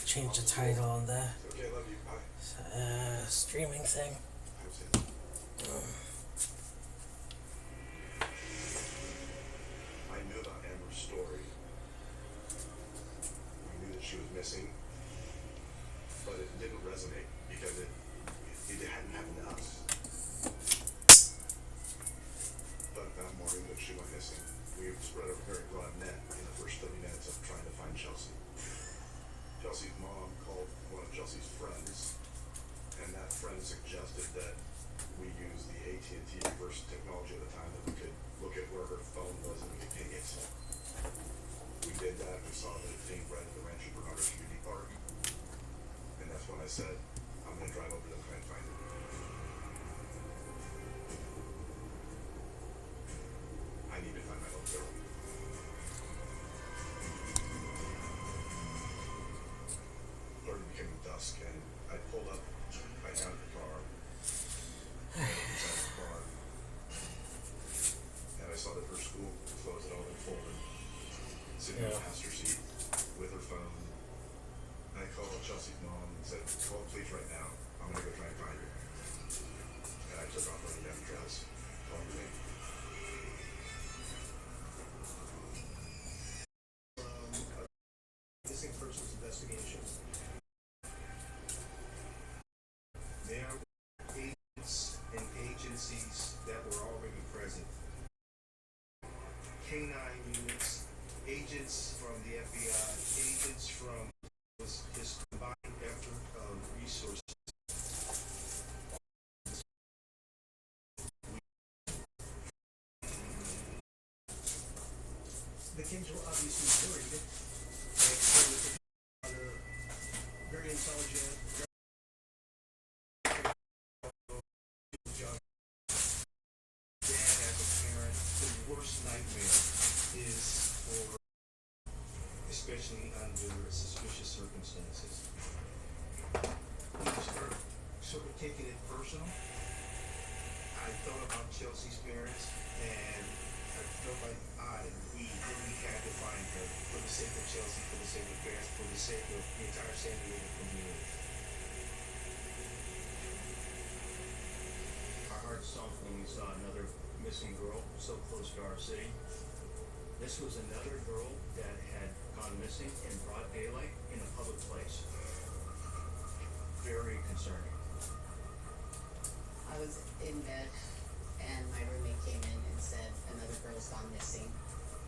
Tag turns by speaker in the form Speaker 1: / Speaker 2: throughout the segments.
Speaker 1: Change the title on the streaming thing.
Speaker 2: I knew about Amber's story. We knew that she was missing, but it didn't resonate because it hadn't happened to us. But that morning that she went missing, we spread a very broad net in the first 30 minutes of trying to find Chelsea. Chelsea's mom called one of Chelsea's friends, and that friend suggested that we use the AT&T reverse technology at the time, that we could look at where her phone was and we could ping it. We did that. We saw that it pinged right at the Rancho Bernardo Community Park, and that's when I said, I'm going to drive over there and try and find her. I need to find my little girl. Started becoming dusk, and I pulled up. I got the car. Inside the car, and I saw that her school clothes had all been folded, sitting in the passenger seat with her phone. I called Chelsea's mom and said, "Call the police right now. I'm gonna go try and find her." And I took off running down the dress. Called her name. Missing persons investigation. There were agents and agencies that were already present. K-9 units, agents from the FBI, agents from this combined effort of resources. The Kings were obviously worried. Very intelligent. Worst nightmare is for, especially under suspicious circumstances. When you start sort of taking it personal, I thought about Chelsea's parents, and I felt like we really had to find her for the sake of Chelsea, for the sake of parents, for the sake of the entire San Diego community. Our hearts sunk when we saw another missing girl so close to our city. This was another girl that had gone missing in broad daylight in a public place. Very concerning.
Speaker 3: I was in bed and my roommate came in and said another girl's gone missing.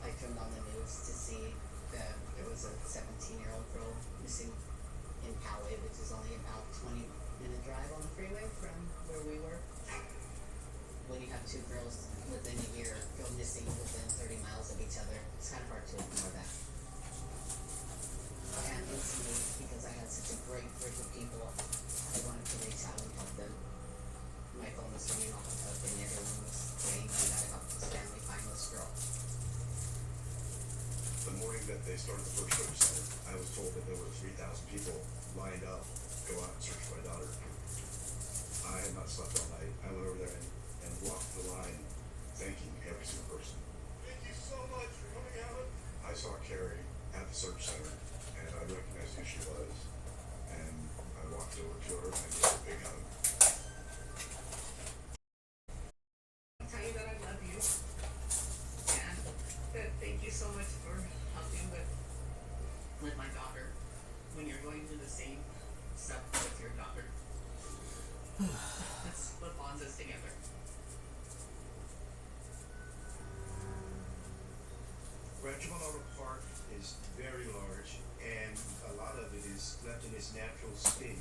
Speaker 3: I turned on the news to see that there was a 17-year-old girl missing in Poway, which is only about 20-minute drive on the freeway from where we were. When you have two girls within a year go missing within 30 miles of each other, it's kind of hard to ignore that. And it's me, because I had such a great group of people, I wanted to reach out and help them. My phone was ringing off the hook and everyone was saying, "You gotta help this family find this girl."
Speaker 2: The morning that they started the first search center, I was told that there were 3,000 people lined up to go out and search for my daughter. I had not slept all night. I went over there and walked the line, thanking every single person. Thank you so much for coming out. I saw Carrie at the search center, and I recognized who she was. And I walked over to her and I gave her a big hug.
Speaker 3: I'll tell you that I love you, and that thank you so much for helping with my daughter when you're going through the same stuff with your daughter. That's what bonds us together.
Speaker 2: Rancho Bernardo Park is very large, and a lot of it is left in its natural state.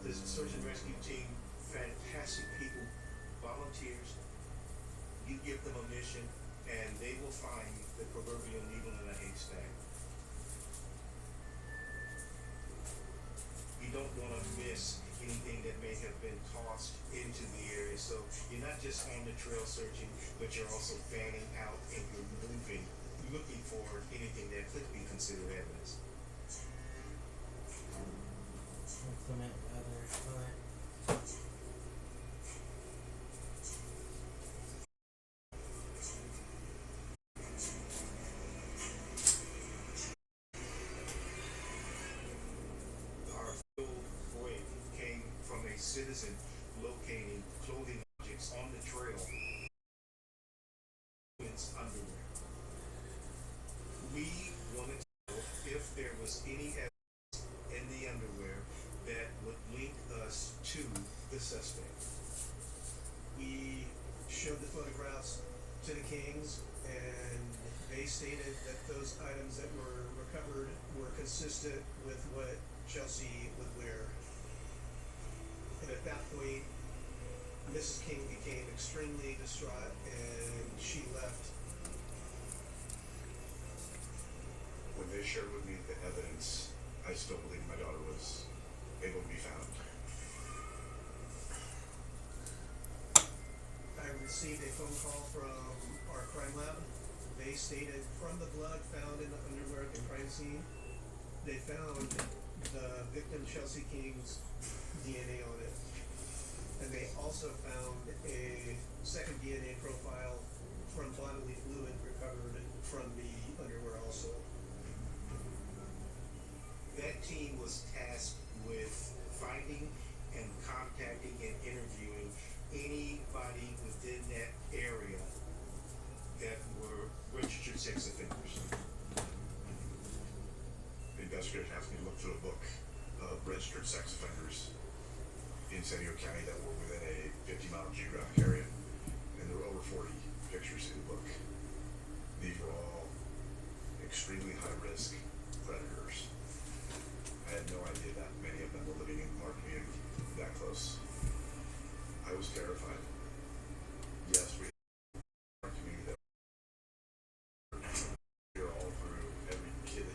Speaker 2: The search and rescue team, fantastic people, volunteers. You give them a mission, and they will find the proverbial needle in a haystack. You don't want to miss anything that may have been tossed into the area. So you're not just on the trail searching, but you're also fanning out and you're moving, looking for anything that could be considered evidence.
Speaker 1: Implement weather,
Speaker 4: citizen locating clothing objects on the trail. Women's underwear. We wanted to know if there was any evidence in the underwear that would link us to the suspect.
Speaker 5: We showed the photographs to the Kings, and they stated that those items that were recovered were consistent with what Chelsea would wear. And at that point, Mrs. King became extremely distraught, and she left.
Speaker 2: When they shared with me the evidence, I still believe my daughter was able to be found.
Speaker 5: I received a phone call from our crime lab. They stated from the blood found in the underwear at the crime scene, they found the victim Chelsea King's DNA on it. And they also found a second DNA profile from bodily fluid recovered from the underwear also.
Speaker 4: That team was tasked with finding and contacting and interviewing anybody within that area that were registered sex offenders.
Speaker 2: The investigators asked me to look through a book of registered sex offenders in San Diego County that were within a 50-mile geographic area, and there were over 40 pictures in the book. These were all extremely high-risk predators. I had no idea that many of them were living in our community that close. I was terrified. Yes, we have our community that we're all through every kid.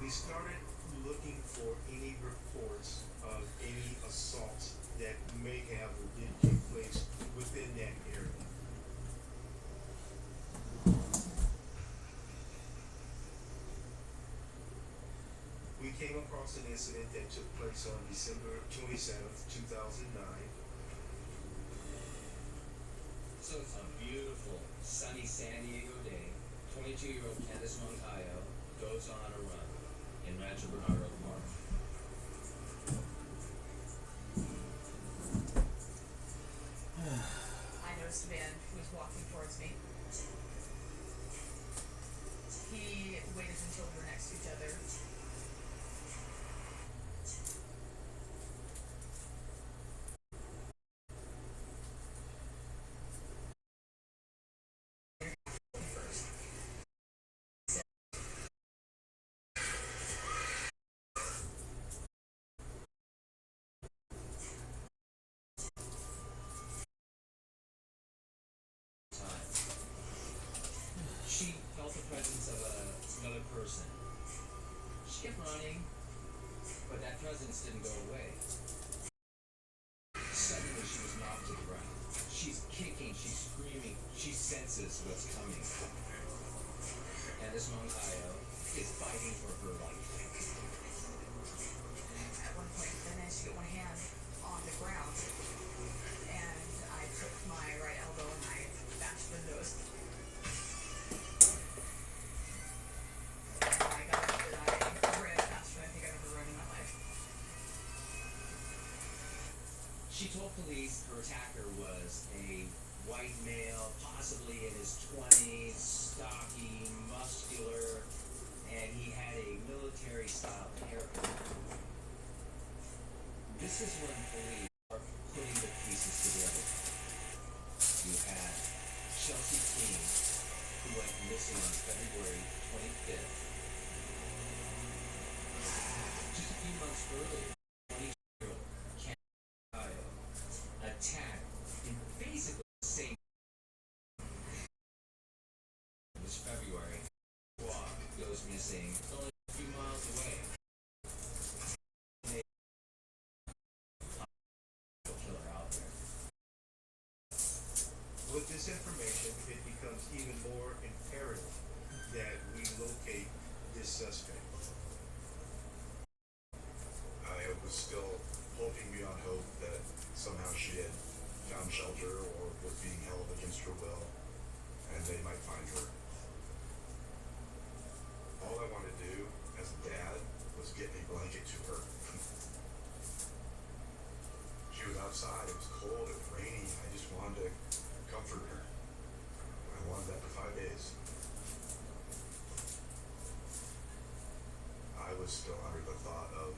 Speaker 4: We started looking for any reports of any assaults that may have or did take place within that area. We came across an incident that took place on December 27th, 2009.
Speaker 6: So it's a beautiful, sunny San Diego day. 22-year-old Candace Moncayo goes on a run in Rancho Bernardo Park.
Speaker 7: I noticed a man who was walking towards me. He waited until we were next to each other. First.
Speaker 6: Time. She felt the presence of another person. She kept running, but that presence didn't go away. Suddenly she was knocked to the ground. She's kicking, she's screaming, she senses what's coming. And this Moncayo is fighting for her life.
Speaker 7: At one point, I managed to get one hand on the ground, and I took my right elbow and I bashed the nose. I got up and I ran faster than I think I've ever run in my life.
Speaker 6: She told police her attacker was a white male, possibly in his 20s, stocky, muscular, and he had a military-style haircut. This is when police are putting the pieces together. You had Chelsea King, who went missing on February 25th. Just a few months earlier, 20-year-old Candace attacked in basically the same. It was February. Walk goes missing only a few miles away. Killer out there.
Speaker 4: With this information, it becomes even more imperative that we locate this suspect.
Speaker 2: I was still hoping beyond hope that somehow she had found shelter or was being held against her will, and they might find her. All I wanted to do as a dad was getting a blanket to her. She was outside, it was cold, it was raining, I just wanted to comfort her. I wanted that for 5 days. I was still under the thought of,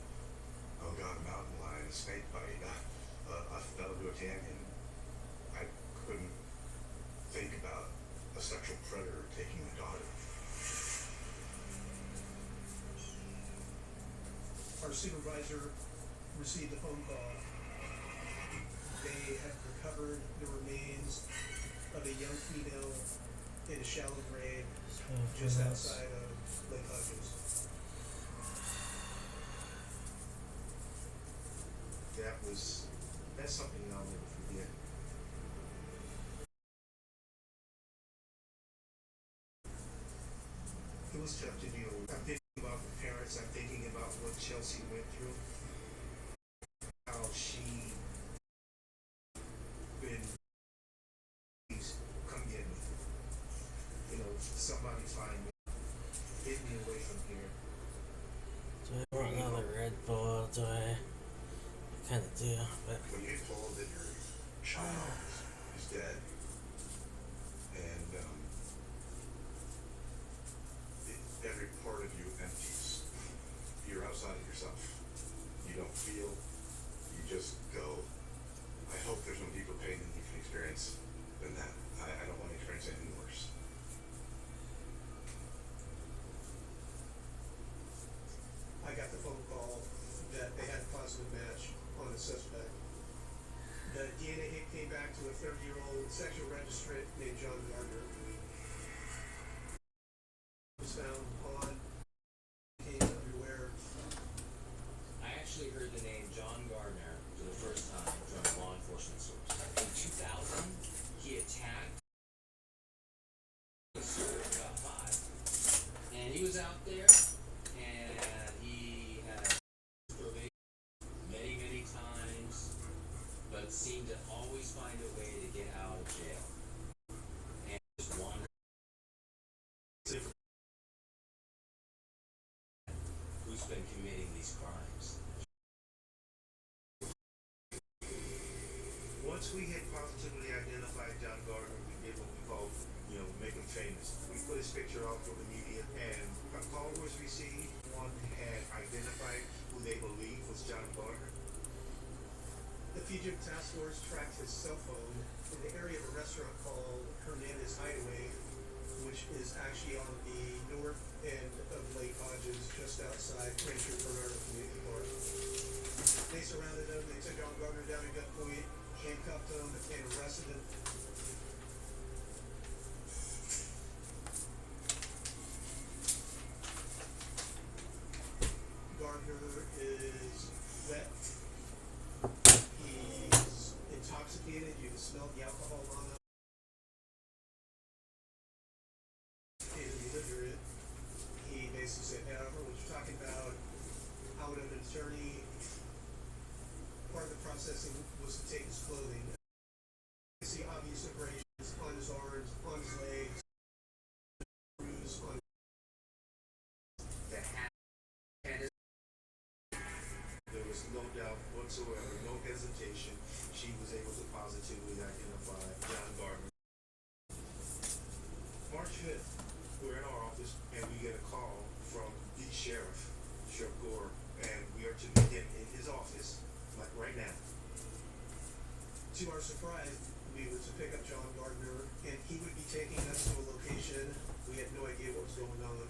Speaker 2: oh God, a mountain lion, a snake bite, a fell into a canyon. I couldn't think about a sexual predator taking my daughter.
Speaker 5: Our supervisor received a phone call. They had recovered the remains of a young female in a shallow grave just outside of Lake Hodges.
Speaker 4: That's something I'll never forget. It was tough to deal with. I'm thinking about the parents, I'm thinking about what Chelsea went through, how she been, please come get me. You know, somebody find me, get me away from here.
Speaker 1: Do I want another Red Bull? Do I? I kind of do, but
Speaker 2: When you get told that your child is dead, and every part of you empties, you're outside of yourself. You don't feel, you just go. I hope there's no deeper pain than you can experience than that. I don't want to experience anything worse.
Speaker 5: I got the phone call that they had a positive match on the suspect. The DNA hit came back to a 30-year-old sexual registrant named John Gardner. Was found on underwear.
Speaker 6: I actually heard the name John Gardner for the first time from a law enforcement source. In 2000, he attacked about 5. And he was out there, and he had probation many, many times, but seemed to always find a way to get out of jail. And just wandered. Who's been committing these crimes?
Speaker 4: Once we had positively identified John Gardner, we did what we call, make him famous. We put his picture out for the media, and a call was received. One had identified who they believed was John Gardner.
Speaker 5: The Fugitive Task Force tracked his cell phone in the area of a restaurant called Hernandez Hideaway, which is actually on the north end of Lake Hodges, just outside Rancho Bernardo Community Park. They surrounded him, they took John Gardner down at gunpoint, handcuffed him, and arrested him. Gardner is wet. He's intoxicated. You can smell the alcohol on him. He didn't deliver it. He basically said, "Hey, I don't know what you're talking about. I would have an attorney." Part of the processing was to take his clothing. You see obvious abrasions on his arms, on his legs, bruise on
Speaker 4: The hat had it. There was no doubt whatsoever, no hesitation. She was able to positively identify John Gardner. March 5th, we're in our office and we get a call from the sheriff, Sheriff Gore, and we are to meet him in his office, like right now.
Speaker 5: To our surprise, we were to pick up John Gardner, and he would be taking us to a location. We had no idea what was going on.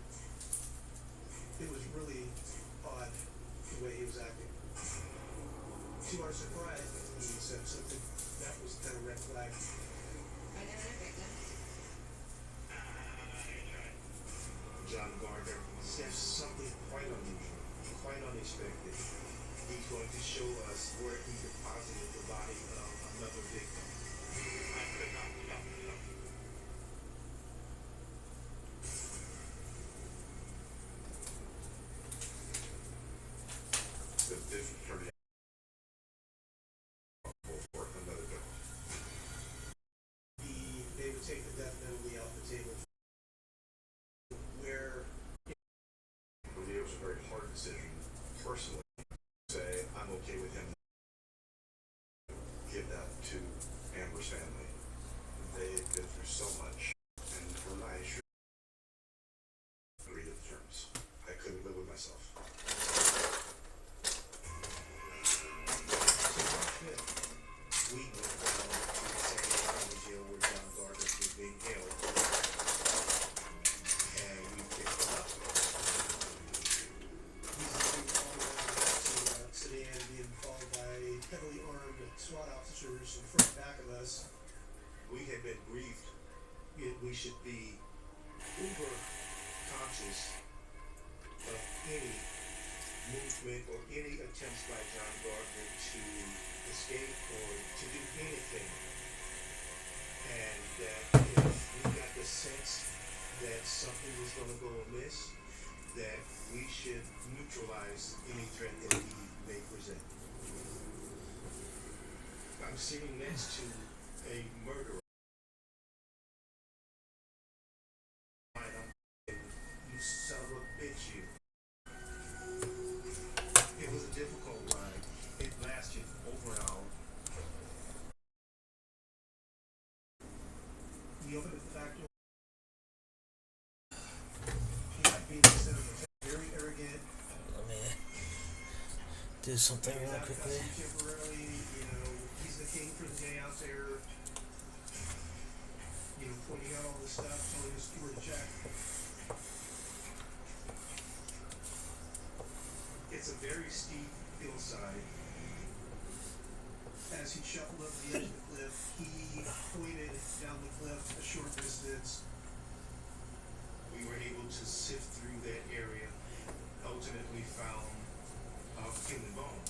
Speaker 5: It was really odd the way he was acting. To our surprise, he said something that was kind of red flag.
Speaker 7: I never victim.
Speaker 4: John Gardner says something quite unusual, quite unexpected. He's going to show us where he deposited the body of another victim. I could not stop myself.
Speaker 2: This turned out for another victim.
Speaker 5: They would take the death penalty off the table. Where
Speaker 2: For me, it was a very hard decision
Speaker 4: we should be uber conscious of any movement or any attempts by John Gardner to escape or to do anything. And that if we got the sense that something was going to go amiss, that we should neutralize any threat that he may present. I'm sitting next to a murderer. You son of a bitch, you. It was a difficult ride. It lasted over an hour.
Speaker 5: We opened the back door. He had been considered very arrogant.
Speaker 1: Let me do something
Speaker 5: He was
Speaker 1: real
Speaker 5: out of
Speaker 1: quickly.
Speaker 5: custody temporarily, he's the king for the day out there. Pointing out all this stuff, telling the steward to check. It's a very steep hillside. As he shuffled up the edge of the cliff, he pointed down the cliff a short distance.
Speaker 4: We were able to sift through that area, ultimately found human bone.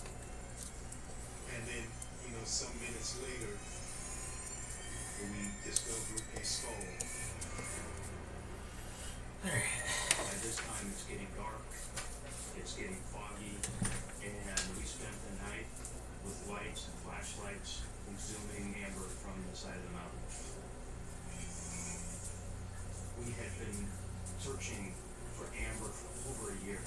Speaker 4: And then, some minutes later, we discovered a skull. At this time, it's getting dark, it's getting foggy, and we spent the night with lights and flashlights exhuming amber from the side of the mountain. We had been searching for amber for over a year.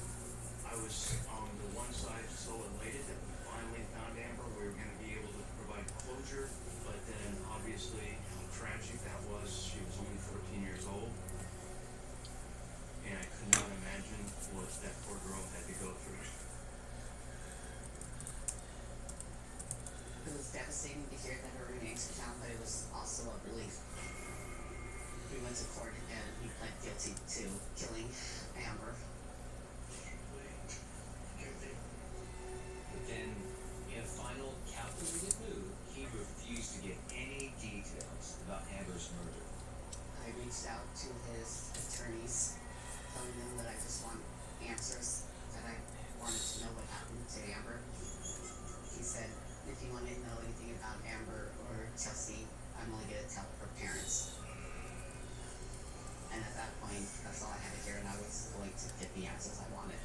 Speaker 4: I was on the one side so elated that we finally found amber. We were going to be able to provide closure, but then obviously how tragic that was. She was only 14 years old, and I could not imagine what that poor girl had to go through.
Speaker 3: It was devastating to hear that her remains were found, but it was also a relief. We went to court and he pled guilty to killing Amber.
Speaker 6: But then, in a final calculated move, he refused to give any details about Amber's murder.
Speaker 3: I reached out to his attorneys, telling them that I just want answers, that I wanted to know what happened to Amber. He said, if you want to know anything about Amber or Chelsea, I'm only going to tell her parents. And at that point, that's all I had to hear, and I was going to get the answers I wanted.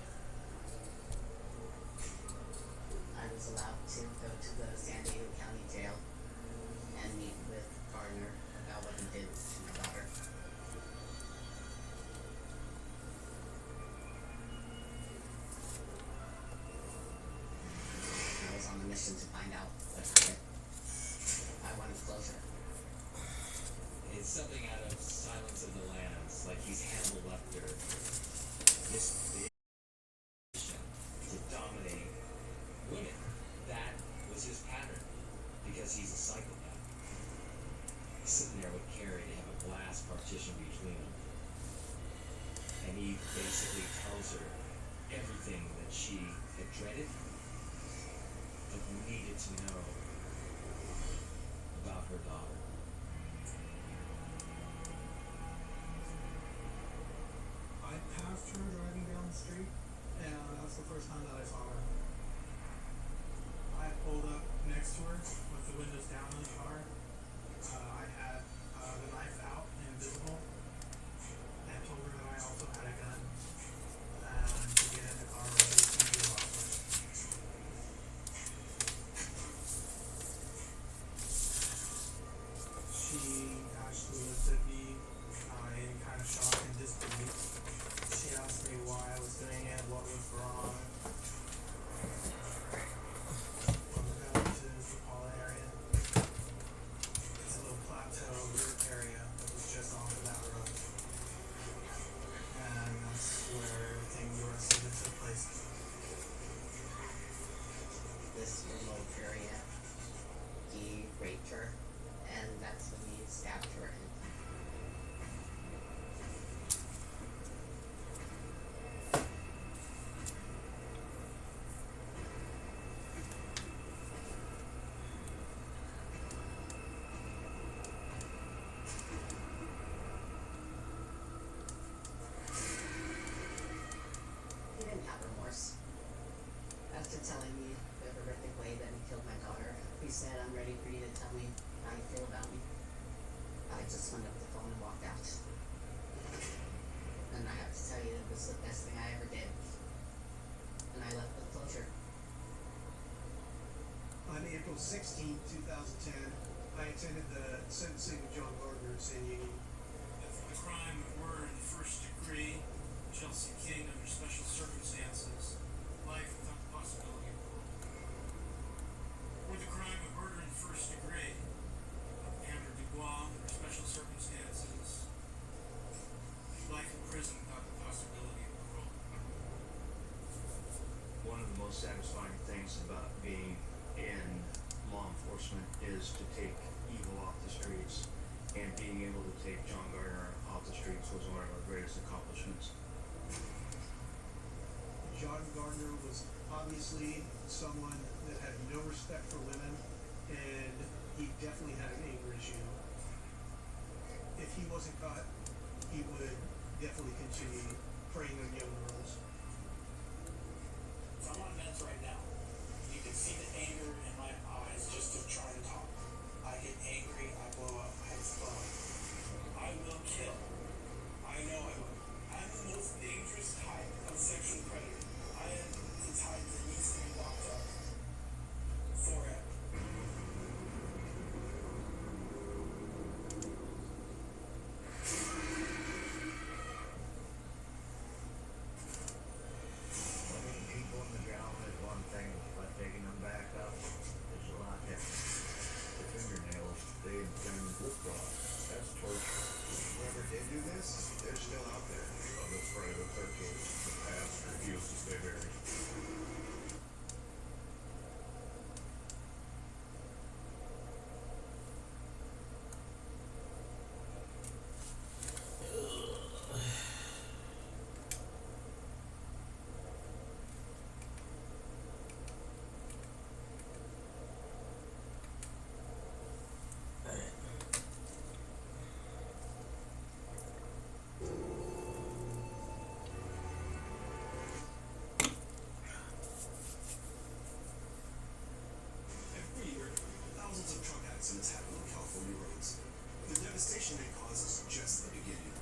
Speaker 3: I was allowed to go to the San Diego County Jail and meet with Gardner about what he did to my daughter. I was on a mission to find out what happened. I wanted closure.
Speaker 6: It's something out of Silence of the Lambs, like he's Hannibal Lecter. This to dominate women. That was his pattern, because he's a psychopath. He's sitting there with Carrie, they have a glass partition between them. And he basically tells her everything that she had dreaded, but needed to know about her daughter.
Speaker 8: I passed her driving down the street, and that's the first time that I saw her. I pulled up next to her with the windows down in the car. I had the knife out and visible, and told her that I also had a gun, and to get in the car with me to do off with. She actually looked at me in kind of shock and disbelief. She asked me why I was doing it, what was wrong. When we got into the Paula area, it's a little plateau area.
Speaker 5: April 16, 2010, I attended the sentencing of John Gardner in San Diego.
Speaker 9: For the crime of murder in the first degree, Chelsea King under special circumstances, life without the possibility of parole. For the crime of murder in the first degree, Andrew Dubois under special circumstances, life in prison without the possibility of parole.
Speaker 10: One of the most satisfying things about being in law enforcement is to take evil off the streets, and being able to take John Gardner off the streets was one of our greatest accomplishments.
Speaker 5: John Gardner was obviously someone that had no respect for women, and he definitely had an anger issue. If he wasn't caught, he would definitely continue preying on young girls.
Speaker 9: So I'm on meds right now. You can see the anger in my eyes just to try to talk. I get angry, I blow up, I explode. I will kill. I know I will. I'm the most dangerous type of sexual predator. I am the type that needs to be locked up forever.
Speaker 10: Putting people in the ground is one thing, but taking them back up is a lot different. The fingernails, they turn wood raw. That's torture.
Speaker 2: Whoever did do this, they're still out there. On this Friday the 13th, the past refused to stay buried.
Speaker 11: Every year, thousands of truck accidents happen on California roads. The devastation they cause is just the beginning.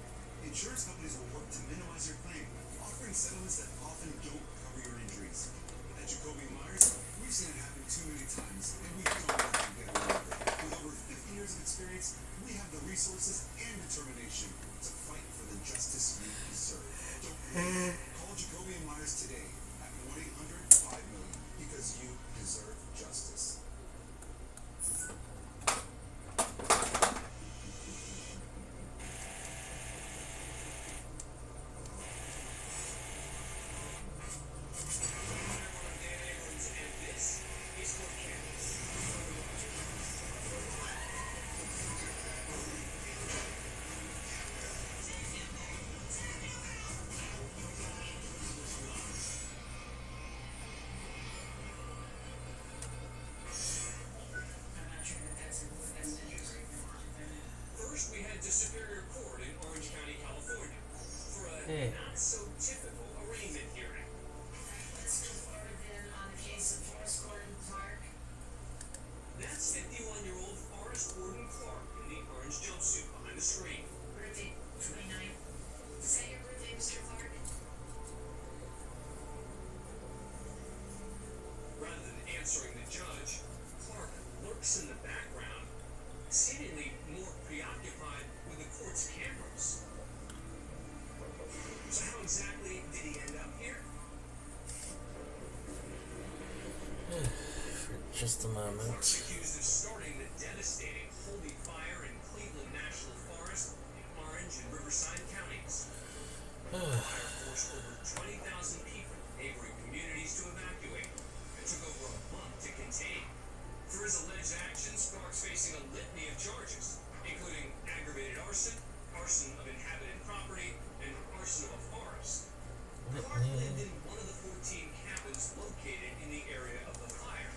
Speaker 11: Insurance companies will work to minimize your claim, offering settlements that often don't cover your injuries. At Jacoby Myers, we've seen it happen too many times, and we don't let them get away with it. With over 50 years of experience, we have the resources and determination to fight for the justice you deserve. Don't wait. Call Jacoby Myers today at 1-800-5-million because you deserve justice.
Speaker 12: First, we head to Superior Court in Orange County, California, for a
Speaker 1: Hey.
Speaker 12: not-so-typical arraignment hearing.
Speaker 7: Let's move forward then on the case of Forrest Gordon Clark.
Speaker 12: That's 51-year-old Forrest Gordon Clark in the orange jumpsuit behind the screen.
Speaker 7: Birthday, 29. Say your birthday, Mr. Clark.
Speaker 12: Rather than answering the judge, Clark lurks in the background, seemingly more preoccupied with the court's cameras. So how exactly did he end up here?
Speaker 1: For just a moment.
Speaker 12: Clark's accused of starting the devastating Holy Fire in Cleveland National Forest in Orange and Riverside counties. The fire forced over 20,000 people in neighboring communities to evacuate and took over a month to contain. For his alleged actions, Clark's facing a litany of charges, including aggravated arson, arson of inhabited property, and arson of a forest. Clark lived in one of the 14 cabins located in the area of the fire,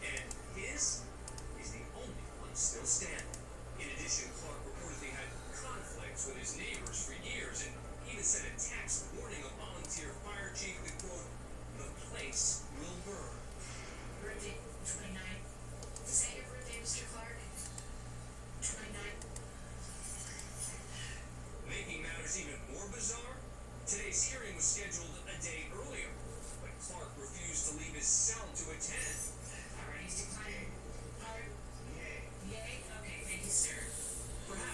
Speaker 12: and his is the only one still standing. In addition, Clark reportedly had conflicts with his neighbors for years, and even sent a text warning a volunteer fire chief that, quote, "The place will burn."
Speaker 7: Birthday, 29. Say your birthday, Mr. Clark. 29.
Speaker 12: Making matters even more bizarre, today's hearing was scheduled a day earlier, but Clark refused to leave his cell to attend.
Speaker 7: Alright, he's declining.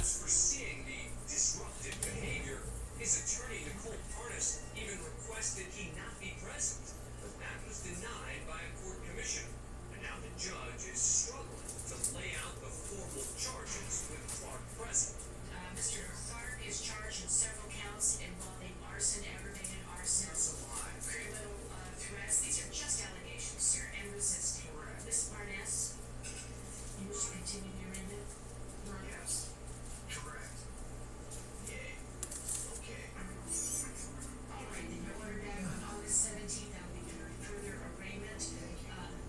Speaker 12: Perhaps foreseeing the disruptive behavior, his attorney, Nicole Parnas, even requested he not be present, but that was denied by a court commissioner. And now the judge is struggling to lay out the formal charges with Clark present.
Speaker 7: Mr. Clark is charged in several counts involving arson, aggravated arson, criminal threats. These are just allegations, sir, and resisting. Ms. Parnas, you wish to continue the arraignment?
Speaker 4: Yes. Correct. Yay. Okay.
Speaker 7: All right, then you're ordered back on August 17th. That will be your further arraignment.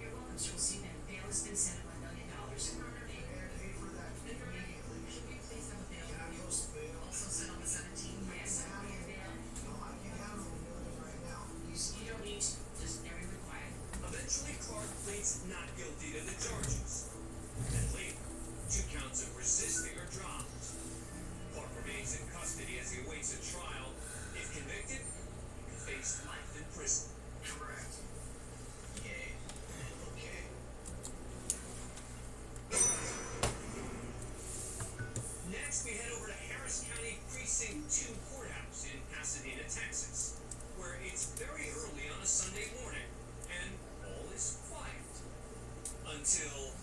Speaker 7: You're welcome, sir. We'll see you then. Bail has been set at $1 million.
Speaker 8: Pay for that immediately.
Speaker 7: Should we please have a bail?
Speaker 8: Can I post bail?
Speaker 7: Also set on the 17th. Yes, I will be a bail.
Speaker 8: No, I can handle $1 million right now.
Speaker 7: You don't need to. Just everyone quiet.
Speaker 12: Eventually, Clark pleads not guilty to the charges. And later, 2 counts of resisting are dropped. Clark remains in custody as he awaits a trial. If convicted, he could face life in prison.
Speaker 4: Correct. Yay. Okay.
Speaker 12: Next, we head over to Harris County Precinct 2 Courthouse in Pasadena, Texas, where it's very early on a Sunday morning, and all is quiet. Until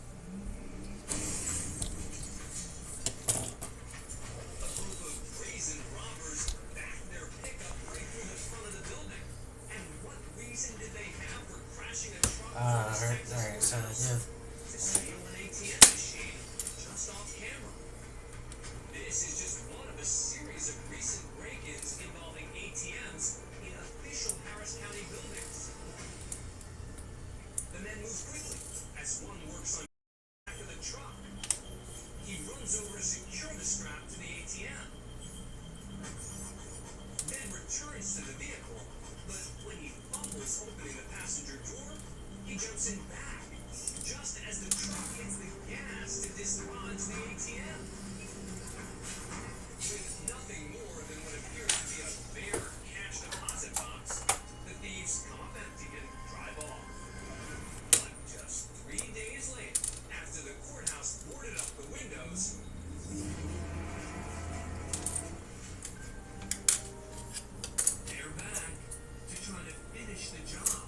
Speaker 12: a group of brazen robbers backed their pickup right through the front of the building. And what reason did they have for crashing a truck
Speaker 1: Ah,
Speaker 12: through
Speaker 1: right,
Speaker 12: Texas
Speaker 1: alright, so
Speaker 12: courthouse?
Speaker 1: yeah.
Speaker 12: To steal an ATM machine just off camera. This is just one of a series of recent break-ins involving ATMs in official Harris County buildings. The men move quickly as one works on the back of the truck. He runs over to secure the strap to the ATM. Then returns to the vehicle, but when he fumbles opening the passenger door, he jumps in back, just as the truck hits the gas to dislodge the ATM. With nothing more than what appears to be a bare cash deposit box, the thieves come up empty and drive off. But just 3 days later, after the courthouse boarded up the windows, they're back to try to finish the job.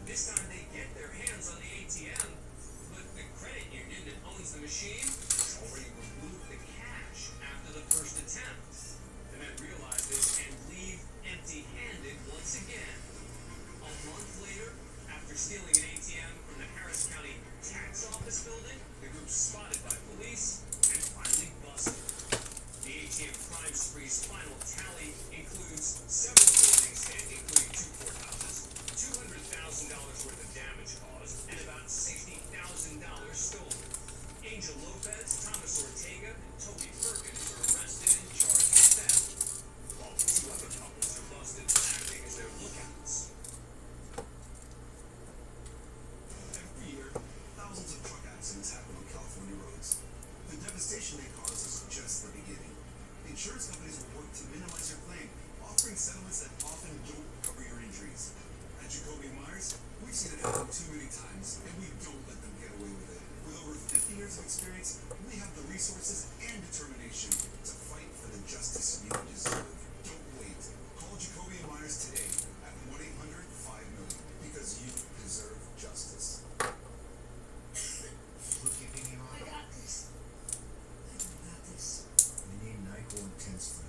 Speaker 12: This time they get their hands on the ATM, but the credit union that owns the machine has already removed the cash after the first attempt. The men realize this and leave empty-handed once again. A month later, after stealing an ATM from the Harris County Tax Office building, the group's spotted by police and finally busted. The ATM crime spree's final tally includes several buildings, including 2 courthouses, $200,000 worth of damage caused, and about $60,000 stolen. Angel Lopez, Thomas Ortega, and Toby Perkins were arrested and charged with theft, while 2 other couples are busted for acting as their lookouts.
Speaker 11: Every year, thousands of truck accidents happen on California roads. The devastation they cause is just the beginning. Insurance companies will work to minimize your claim, offering settlements that often don't cover your injuries. At Jacoby Myers, we've seen it happen too many times, and we don't let them get away with it. With over 50 years of experience, we have the resources and determination to fight for the justice you deserve. Don't wait. Call Jacoby Myers today at 1-800-5-million, because you deserve justice.
Speaker 4: Look, you thinking on?
Speaker 7: I got this. I got this.
Speaker 4: We need NyQuil Intense Flu.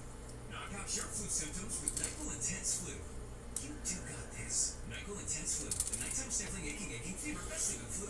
Speaker 12: Knock out your flu symptoms with NyQuil Intense Flu.
Speaker 4: You do got this.
Speaker 12: NyQuil Intense Flu. The nighttime sniffling, aching fever, best sleep and flu.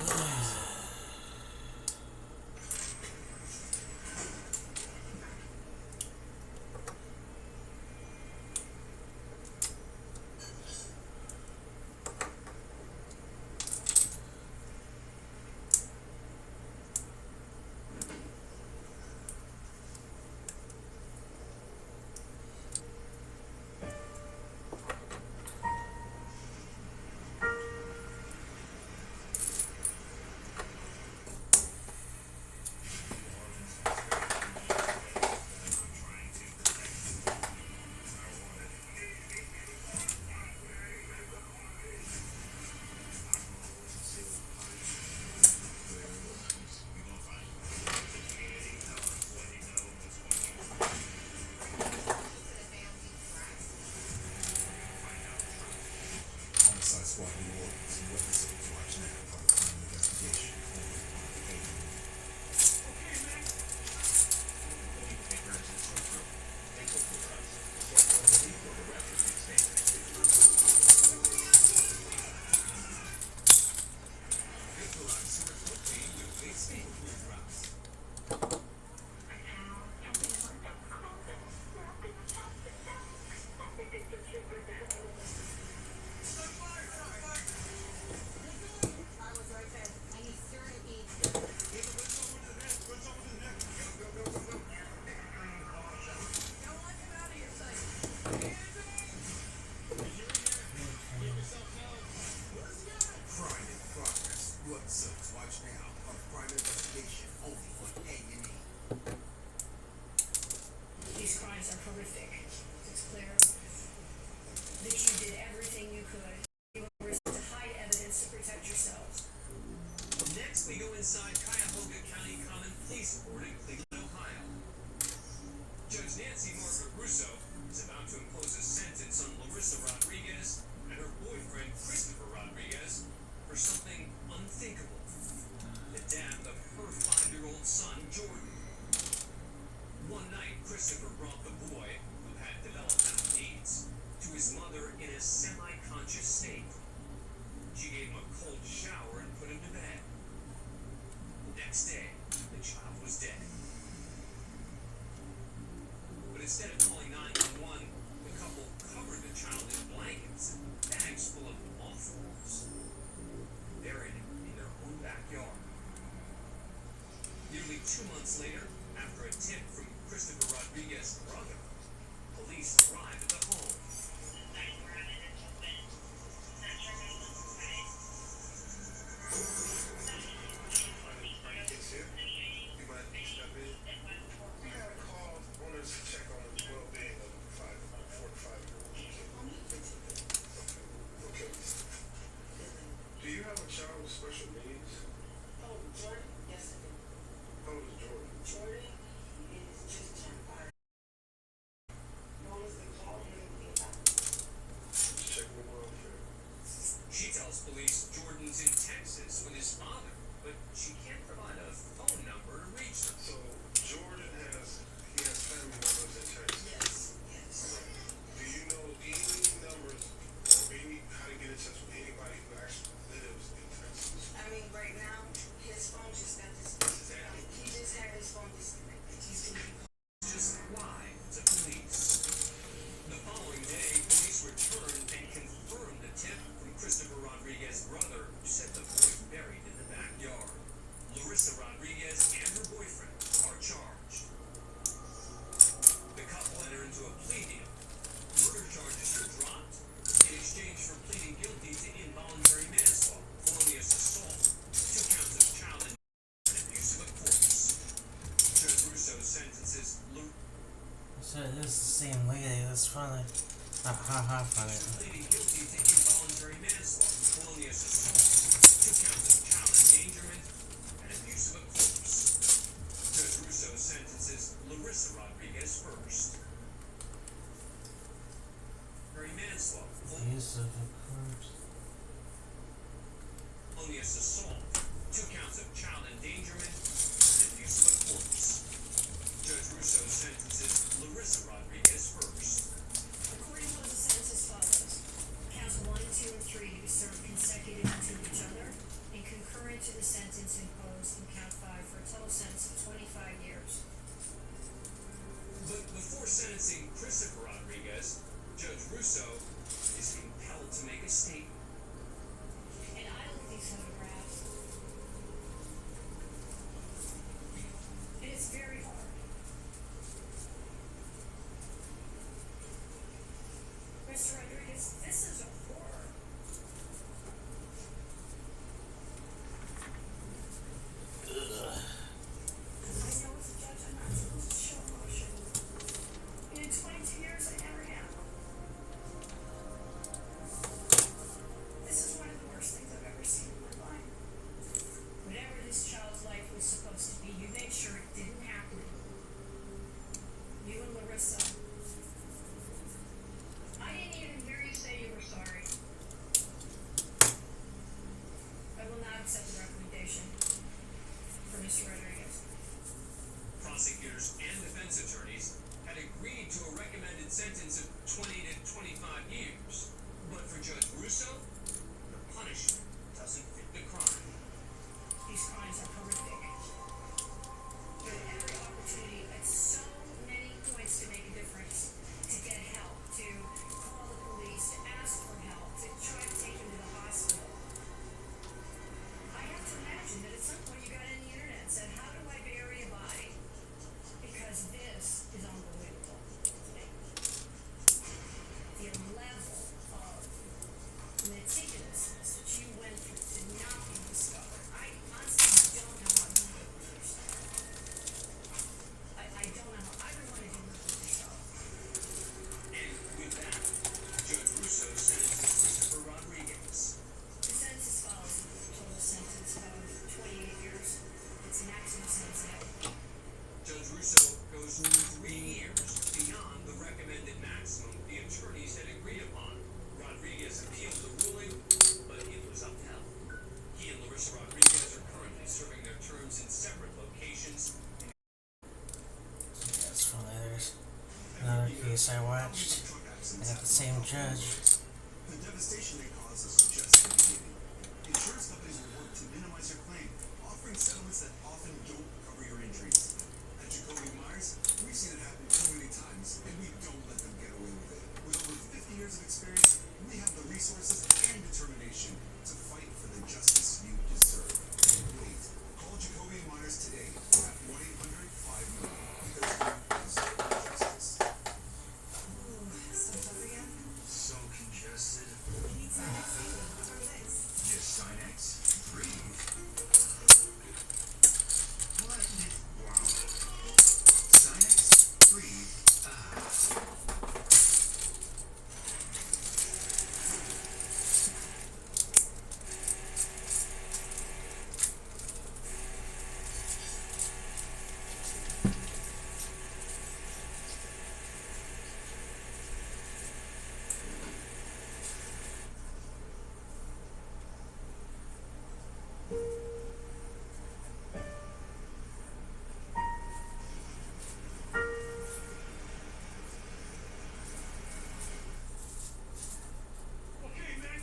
Speaker 7: horrific. It's clear that you did everything you could. You were to hide evidence to protect yourselves.
Speaker 12: Next, we go inside Cuyahoga County Common Pleas Court in Cleveland, Ohio. Judge Nancy Margaret Russo is about to impose a sentence on Larissa Rodriguez and her boyfriend Christopher Rodriguez for something unthinkable: the death of her 5-year-old son, Jordan. One night, Christopher brought the boy, who had developmental needs, to his mother in a semi-conscious state. She gave him a cold shower and put him to bed. The next day, the child was dead. But instead of calling 911, the couple covered the child in blankets and bags full of mothballs, buried him in their own backyard. Nearly 2 months later, after a tip from Christopher Rodriguez's brother, police arrived at the home.
Speaker 2: Do you have a child with special needs?
Speaker 7: Oh, Jordan? Yes, I do.
Speaker 2: How old is Jordan?
Speaker 7: Jordan is just turned 5. No one's been calling or anything about it.
Speaker 2: Just checking the welfare.
Speaker 12: She tells police Jordan's in Texas with his father, but she can't provide a phone number to reach them.
Speaker 2: So Jordan has family members in Texas.
Speaker 7: Yes, yes.
Speaker 2: Do you know any numbers or any how to get in touch with anybody who actually lives in Texas?
Speaker 7: I mean, right now, his phone just got disconnected. He just had his phone disconnected. He's gonna be
Speaker 12: Just lied to police. The following day, police returned and confirmed the tip from Christopher Rodriguez's brother, who said the boy buried in the backyard. Larissa Rodriguez and her boyfriend are charged. The couple enter into a plea deal. Murder charges are dropped in exchange for pleading guilty to involuntary manslaughter, felonious assault, 2 counts of child and abuse of a corpse. Judge Russo sentences
Speaker 1: So it is the same lady. That's funny. Ha funny.
Speaker 12: pleading guilty to involuntary manslaughter, felonious assault, 2 counts of child endangerment, and abuse of a corpse. Judge Russo sentences Larissa Rodriguez first. Involuntary manslaughter,
Speaker 1: Use of a corpse.
Speaker 12: felonious assault, 2 counts of child endangerment, and abuse of a corpse. Judge Russo sentences Larissa Rodriguez first.
Speaker 7: According to the sentence as follows: counts 1, 2, and 3 to be served consecutive to each other and concurrent to the sentence imposed in count 5 for a total sentence of 25 years.
Speaker 12: But before sentencing Christopher Rodriguez, Judge Russo is compelled to make a statement.
Speaker 7: And I look at these photographs, and it's very hard. Mr. Rodriguez, this is a horror. Because I know as a judge I'm not supposed to show emotion. And in 22 years I never have. This is one of the worst things I've ever seen in my life. Whatever this child's life was supposed to be, you made sure it didn't happen. You and Larissa. I didn't even hear you say you were sorry. I will not accept the recommendation for Mr. Rodriguez.
Speaker 12: Prosecutors and defense attorneys had agreed to a recommended sentence of 20 to 25 years. But for Judge Russo, the punishment doesn't fit the crime.
Speaker 7: These crimes are horrific. You had every opportunity at so many points to make a difference.
Speaker 1: case I watched. I got the same judge.
Speaker 11: The devastation they cause is just the beginning. Insurance companies will work to minimize your claim, offering settlements that often don't cover your injuries. At Jacoby Myers, we've seen it happen too many times, and we don't let them get away with it. With over 50 years of experience, we have the resources and determination to fight for the justice you deserve. Wait, call Jacoby Myers today at 1-800-5-million because you deserve justice.
Speaker 13: Stuffed up again?
Speaker 11: So congested.
Speaker 13: You need Sinex. What's our legs?
Speaker 11: Just Sinex. Breathe. What? Wow. Sinex. Breathe.
Speaker 12: Okay, man.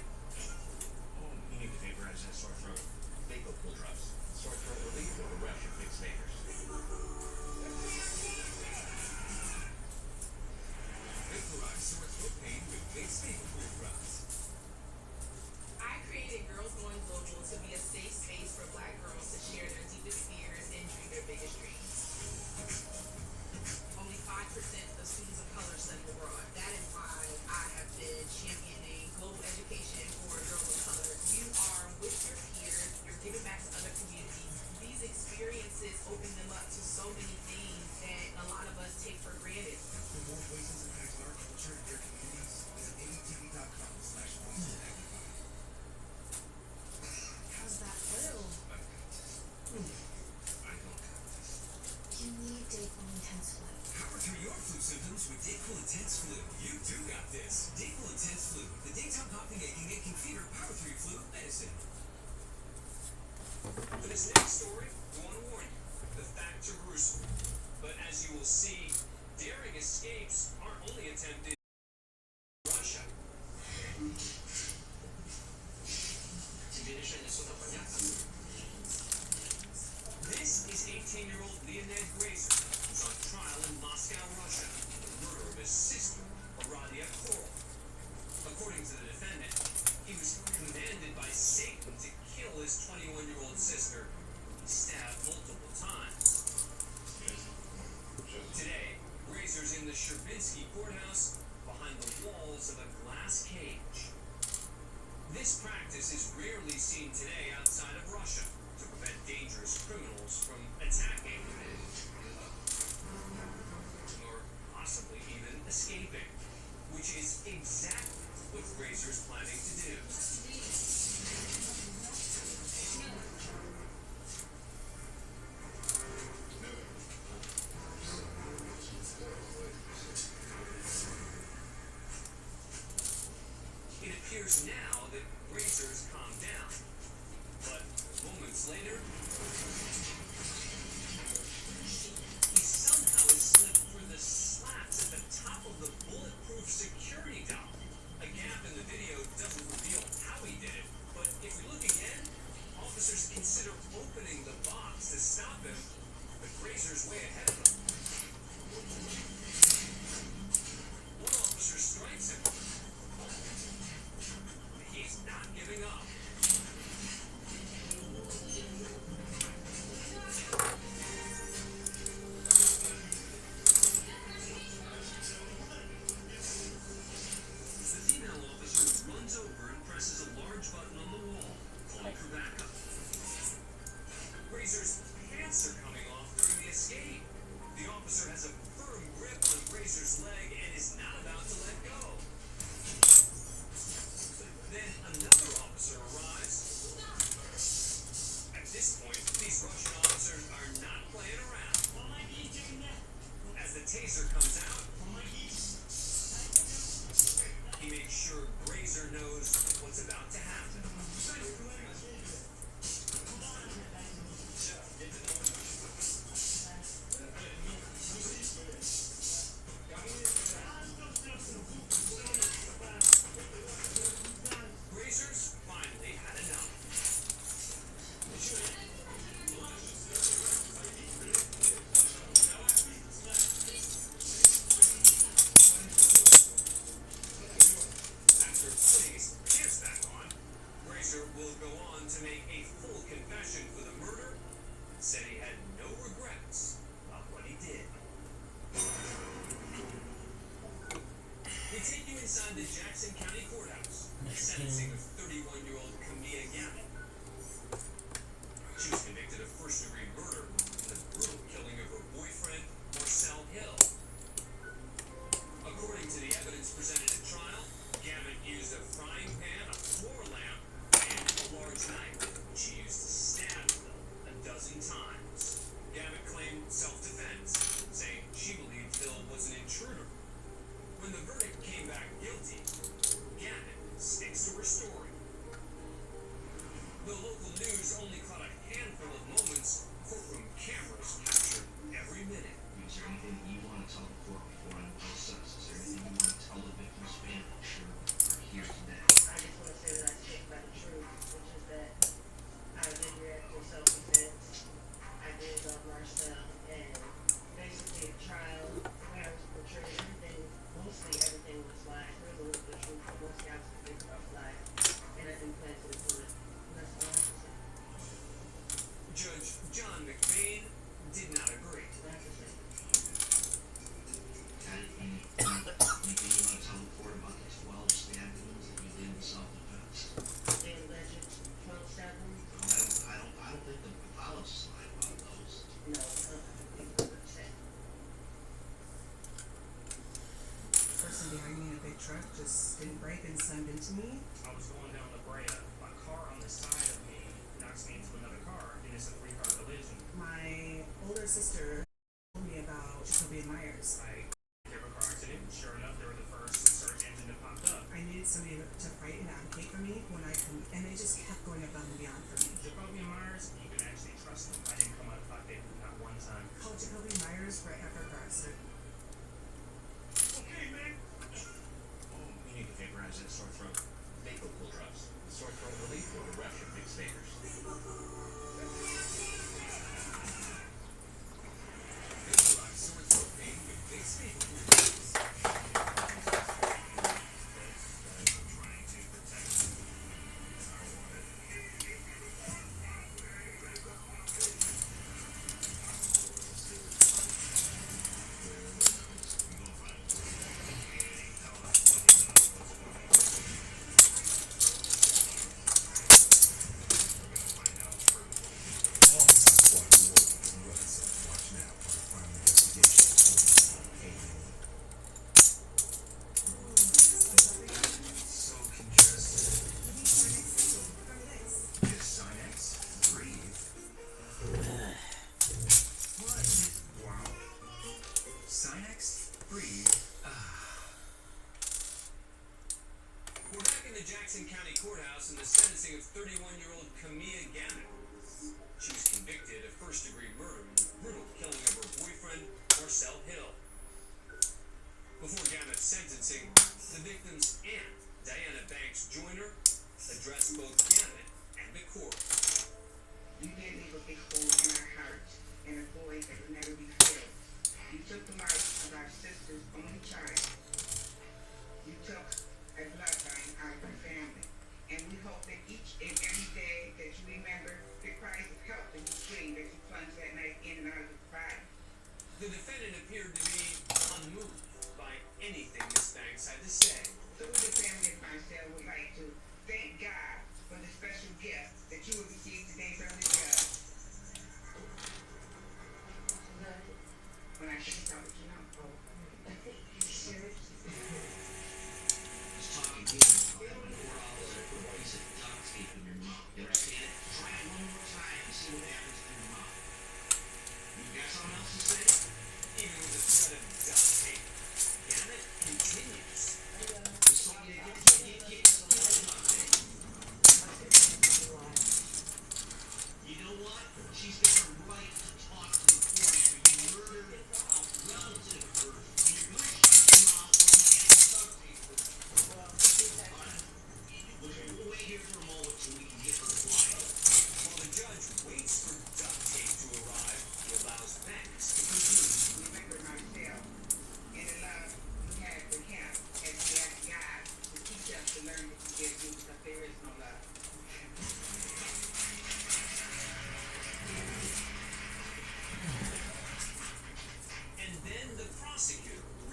Speaker 6: Oh, you need to vaporize that sore throat. Vaco cool drops. Sore throat relief or a rash of fixed vapors.
Speaker 11: Vaporize sore throat pain with Vicks Vapocool drops.
Speaker 13: I created Girls Going Global to be a safe space for Black girls to share their deepest fears and dream their biggest dreams. Only 5% of students of color study abroad. That is why I have been championing global education for girls of color. You are with your peers, you're giving back to other communities. These experiences open them up to so many things that a lot of us take for granted.
Speaker 11: For more voices impacting our culture and their communities, visit ABTV.com/voicesmagnify.
Speaker 13: How's that feel?
Speaker 11: I don't got this.
Speaker 13: You need Dayquil Intense Flu.
Speaker 11: Power through your flu symptoms with Dayquil Intense Flu. You too got this. Dayquil Intense Flu, the daytime coughing, aching, aching fever, power through your flu medicine.
Speaker 12: For this next story, we want to warn you, the facts are gruesome. But as you will see, daring escapes aren't only attempted in Russia. This is 18-year-old Leonid Grazer, who's on trial in Moscow, Russia, for the murder of his sister, Aradia Korol. According to the defendant, he was commanded by Satan to kill his 21-year-old sister, whom he stabbed multiple times. Today, Grazer's in the Sherbinsky courthouse behind the walls of a glass cage. This practice is rarely seen today outside of Russia to prevent dangerous criminals from attacking or possibly even escaping, which is exactly what Grazer's planning to do. It appears now that Grazer's calmed down, but moments later, he somehow has slipped through the slats at the top of the bulletproof security dome. A gap in the video doesn't reveal take you inside the Jackson County Courthouse. The sentencing of 31-year-old Camilla Gammon. She was convicted of first-degree murder in the brutal killing of her boyfriend, Marcel Hill. According to the evidence presented at trial, Gammon used a frying pan, a floor lamp, and a large knife, which she used to stab Hill a dozen times. Gammon claimed self-defense, saying she believed Hill was an intruder. When the verdict came back guilty, Gammon sticks to her story. The local news only caught a handful of moments. Courtroom cameras captured every minute.
Speaker 10: Is there anything you want to tell the court before I impose sentence? Is there anything you want to tell the victim's family? Sure, are here today.
Speaker 14: I just want to say that I stick by the truth, which is that I did react to self-defense. I did love Marcel, and basically the trial, the way I was portrayed, mostly everything was lies. There was a little bit of truth, but mostly I was convicted of lies, and I didn't plan to do it. And that's all I have to say.
Speaker 12: Judge John McBain did not agree.
Speaker 14: That's the thing.
Speaker 10: Anything you want to tell the court about the 12 stab wounds that you did in self-defense?
Speaker 14: The alleged 12 stab wounds?
Speaker 10: I don't think the pathologists lied about those.
Speaker 14: No, I think that's what I'm saying.
Speaker 15: Person behind me in a big truck just didn't brake and slammed into me.
Speaker 16: I was going down La Brea. A car on the side of me knocks me into another car, and it's a 3-car collision.
Speaker 15: My older sister told me about Jacoby Myers.
Speaker 16: I gave a car accident, and sure enough, they were the first search engine that popped up.
Speaker 15: I needed somebody to fight and advocate for me when I come, and they just kept going above and beyond for me.
Speaker 16: Jacoby Myers, you can actually trust them. I didn't come out of pocket not one time.
Speaker 15: Called Jacoby Myers right after a car accident.
Speaker 16: Okay, man.
Speaker 6: Oh, you need to vaporize that sore throat. Vapor cool drops. Sore throat relief or a rush of big vapors.
Speaker 12: Vaporize sore throat pain with Vicks Vapor Cool Drops.
Speaker 2: Trying to protect
Speaker 12: So congested.
Speaker 6: Sinex, breathe. What? Wow. Sinex, breathe.
Speaker 12: We're back in the Jackson County Courthouse in the sentencing of 31-year-old Camilla Gammon. She was convicted of first-degree murder in the brutal killing of her boyfriend, Marcel Hill. Before Gammon's sentencing, the victim's aunt, Diana Banks Joyner, addressed both Gammon and the court.
Speaker 17: You did leave a big hole in our heart and a void that will never be filled. You took the life of our sister's only child. You took a bloodline out of our family. And we hope that each and every day that you remember the cries of help that you screamed as you plunged that knife in and out of your body.
Speaker 12: The defendant appeared to be unmoved by anything Miss Banks had to say.
Speaker 17: So we, the family of Marcel, would like to thank God for the special gift that you will receive today from the judge. When I think about it, you know. You serious?
Speaker 10: Just talking to you, having a court officer put a piece of duct tape in your mouth. You understand? Try it one more time and see what happens to your mouth. You got something else to say?
Speaker 12: Even with the threat of duct tape, Gammon continues.
Speaker 10: Just so you get You know what? She's got a right to talk to the court after you murdered a relative.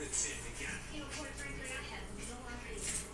Speaker 12: Davidson again.
Speaker 7: You know, quite frankly, I have no idea